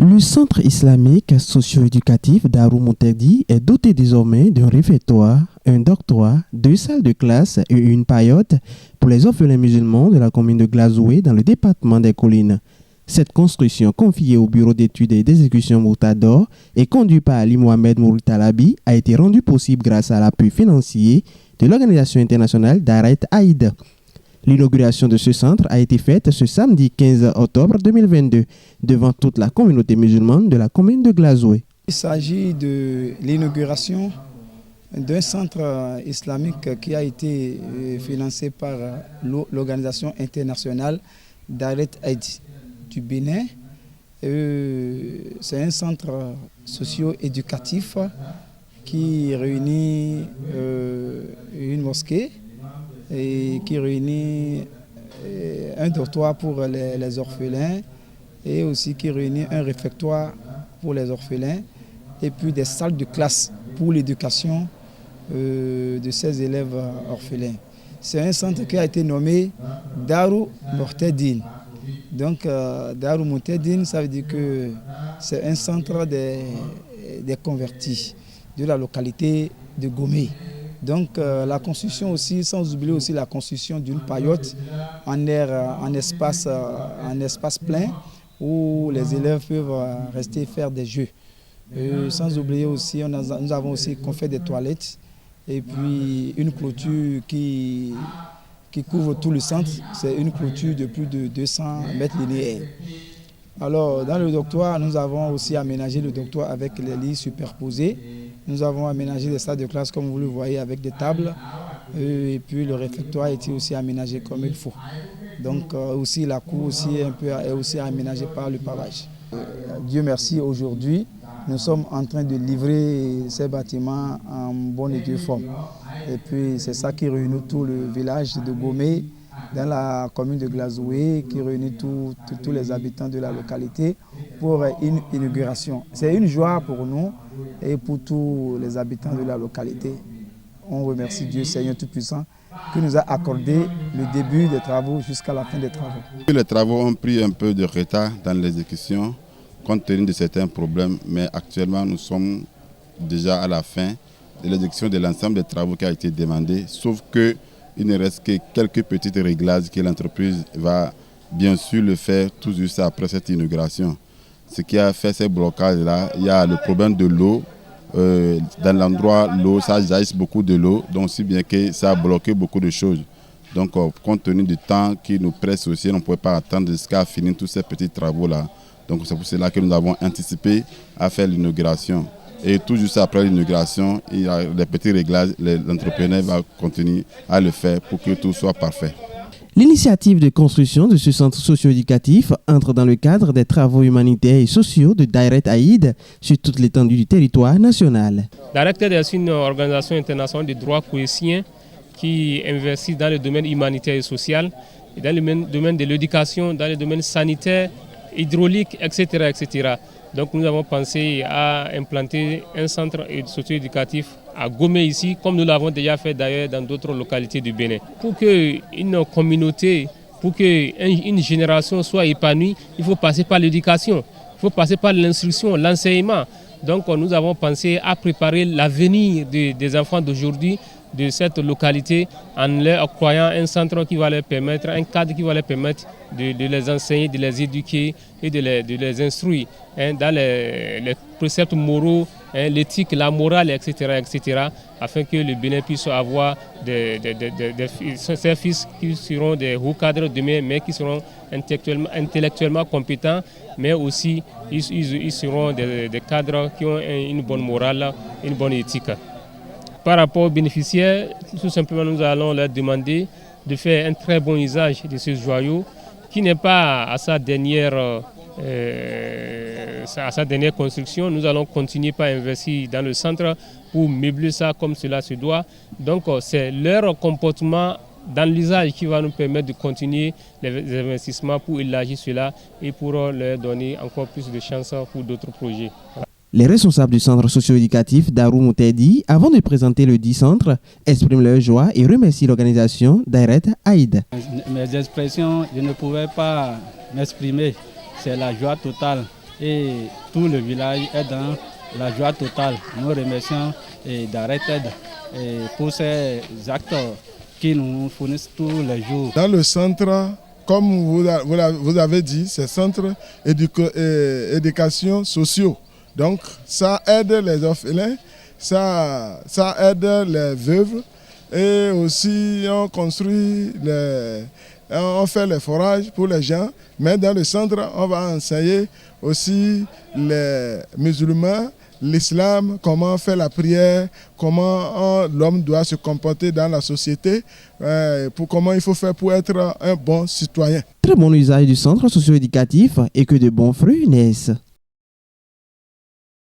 Le centre islamique socio-éducatif Darou Moutedi est doté désormais d'un réfectoire, un dortoir, 2 salles de classe et une paillote pour les orphelins musulmans de la commune de Glazoué dans le département des Collines. Cette construction, confiée au bureau d'études et d'exécution Moutador et conduite par Ali Mohamed Mourtalabi, a été rendue possible grâce à l'appui financier de l'organisation internationale Daret Aïd. L'inauguration de ce centre a été faite ce samedi 15 octobre 2022 devant toute la communauté musulmane de la commune de Glazoué. Il s'agit de l'inauguration d'un centre islamique qui a été financé par l'organisation internationale Daret Aïd du Bénin. C'est un centre socio-éducatif qui réunit une mosquée et qui réunit un dortoir pour les orphelins et aussi qui réunit un réfectoire pour les orphelins et puis des salles de classe pour l'éducation de ces élèves orphelins. C'est un centre qui a été nommé Darou Moutedi. Donc Darou Moutedi, ça veut dire que c'est un centre des convertis de la localité de Gomé. Donc la construction aussi, sans oublier aussi la construction d'une paillote en espace plein où les élèves peuvent rester faire des jeux. Sans oublier aussi, nous avons aussi fait des toilettes et puis une clôture qui couvre tout le centre. C'est une clôture de plus de 200 mètres linéaires. Alors dans le dortoir, nous avons aussi aménagé le dortoir avec les lits superposés. Nous avons aménagé des salles de classe comme vous le voyez avec des tables et puis le réfectoire a été aussi aménagé comme il faut. Donc aussi la cour aussi est aussi aménagée par le pavage. Dieu merci, aujourd'hui nous sommes en train de livrer ces bâtiments en bonne et due forme. Et puis c'est ça qui réunit tout le village de Gomé dans la commune de Glazoué, qui réunit tous les habitants de la localité pour une inauguration. C'est une joie pour nous et pour tous les habitants de la localité. On remercie Dieu Seigneur Tout-Puissant qui nous a accordé le début des travaux jusqu'à la fin des travaux. Les travaux ont pris un peu de retard dans l'exécution compte tenu de certains problèmes, mais actuellement nous sommes déjà à la fin de l'exécution de l'ensemble des travaux qui a été demandé, sauf que il ne reste que quelques petites réglages que l'entreprise va bien sûr le faire tout juste après cette inauguration. Ce qui a fait ces blocages-là, il y a le problème de l'eau. Dans l'endroit, l'eau, ça jaillit beaucoup de l'eau, donc si bien que ça a bloqué beaucoup de choses. Donc compte tenu du temps qui nous presse aussi, on ne pouvait pas attendre jusqu'à finir tous ces petits travaux-là. Donc c'est pour cela que nous avons anticipé à faire l'inauguration. Et tout juste après l'inauguration, il y a des petits réglages, l'entrepreneur va continuer à le faire pour que tout soit parfait. L'initiative de construction de ce centre socio-éducatif entre dans le cadre des travaux humanitaires et sociaux de Daret Aïd sur toute l'étendue du territoire national. Daret Aïd est une organisation internationale de droit cohésien qui investit dans le domaine humanitaire et social, et dans le domaine de l'éducation, dans le domaine sanitaire, hydraulique, etc., etc. Donc nous avons pensé à implanter un centre socio-éducatif à Gomé ici, comme nous l'avons déjà fait d'ailleurs dans d'autres localités du Bénin. Pour qu'une communauté, pour qu'une génération soit épanouie, il faut passer par l'éducation, il faut passer par l'instruction, l'enseignement. Donc nous avons pensé à préparer l'avenir des enfants d'aujourd'hui, de cette localité, en leur octroyant un centre qui va leur permettre, un cadre qui va leur permettre de les enseigner, de les éduquer et de les instruire dans les préceptes moraux, l'éthique, la morale, etc., etc., afin que le Bénin puisse avoir ces fils qui seront des hauts cadres demain, mais qui seront intellectuellement compétents, mais aussi ils seront des cadres qui ont une bonne morale, une bonne éthique. Par rapport aux bénéficiaires, tout simplement nous allons leur demander de faire un très bon usage de ce joyau qui n'est pas à sa dernière construction. Nous allons continuer par investir dans le centre pour meubler ça comme cela se doit. Donc c'est leur comportement dans l'usage qui va nous permettre de continuer les investissements pour élargir cela et pour leur donner encore plus de chances pour d'autres projets. Les responsables du centre socio-éducatif Darou Moutedi, avant de présenter le dit centre, expriment leur joie et remercient l'organisation Daret Aïd. Mes expressions, je ne pouvais pas m'exprimer. C'est la joie totale et tout le village est dans la joie totale. Nous remercions d'Arrêt Aide pour ces actes qui nous fournissent tous les jours. Dans le centre, comme vous avez dit, c'est centre éducation sociaux. Donc ça aide les orphelins, ça aide les veuves et aussi on fait les forages pour les gens. Mais dans le centre, on va enseigner aussi les musulmans, l'islam, comment faire la prière, comment l'homme doit se comporter dans la société, comment il faut faire pour être un bon citoyen. Très bon usage du centre socio-éducatif et que de bons fruits naissent.